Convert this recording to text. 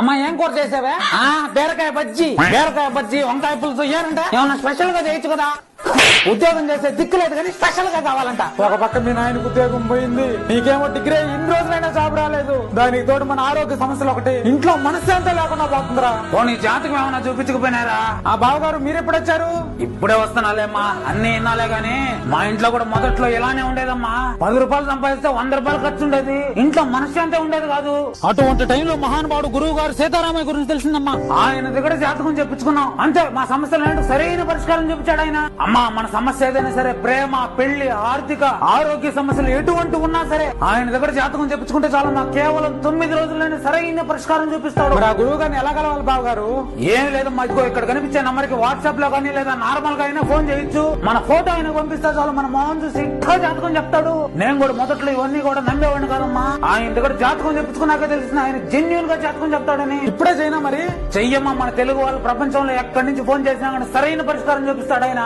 అమ్మా ఏం కూర చేసావే? బీరకాయ బజ్జీ వంకాయ పులుసు ఏనంటే ఏమన్నా స్పెషల్ గా చేయొచ్చు కదా. ఉద్యోగం చేసే దిక్కు లేదు కానీ స్పెషల్ గా కావాలంట. ఒక పక్క మీ నాయనకు ఉద్యోగం పోయింది, నీకేమో డిగ్రీ ఇన్ని రోజులైనా జాబ్ రాలేదు. దానికి తోడు మన ఆరోగ్య సమస్యలు ఒకటి, ఇంట్లో మనశ్శాంతి లేకుండా పోతుందిరా. నీ జాతకం ఏమన్నా చూపించకపోయినారా? ఆ బావగారు మీరెప్పుడు వచ్చారు? ఇప్పుడే వస్తున్నాలేమ్మా, అన్ని విన్నాలే గాని మా ఇంట్లో కూడా మొదట్లో ఇలానే ఉండేదమ్మా. 10 రూపాయలు సంపాదిస్తే 100 రూపాయలు ఖర్చు ఉండేది, ఇంట్లో మనశ్శాంతి ఉండేది కాదు. అటువంటి టైంలో మహానుభావుడు గురువు గారు సీతారామయ్య గురించి తెలిసిందమ్మా. ఆయన దగ్గర జాతకం చెప్పించుకున్నాం అంతే. మా సమస్యలు సరైన పరిష్కారం చూపించాడు ఆయన. మన సమస్య ఏదైనా సరే, ప్రేమ, పెళ్లి, ఆర్థిక, ఆరోగ్య సమస్యలు ఎటువంటి ఉన్నా సరే ఆయన దగ్గర జాతకం చెప్పించుకుంటే చాలా. మాకు కేవలం 9 రోజుల్లోనే సరైన పరిష్కారం చూపిస్తాడు. ఆ గురువు గారిని ఎలా కలవాలి బాబు గారు? ఏం లేదు, మాకు ఇక్కడ కనిపించే నంబర్ కి వాట్సాప్ లో కానీ లేదా నార్మల్ గా అయినా ఫోన్ చేయొచ్చు. మన ఫోటో ఆయన పంపిస్తే చాలు, మన మోహన్ చూసి ఇంకా జాతకం చెప్తాడు. నేను కూడా మొదట్లో ఇవన్నీ కూడా నమ్మేవాడిని కాదమ్మా. ఆయన దగ్గర జాతకం చెప్పించుకున్నాక తెలిసిన ఆయన జెన్యూన్ గా జాతకం చెప్తాడని. ఇప్పుడే చేయనా మరి? చెయ్యమ్మా. మన తెలుగు వాళ్ళు ప్రపంచంలో ఎక్కడి నుంచి ఫోన్ చేసినా కానీ సరైన పరిష్కారం చూపిస్తాడు ఆయన.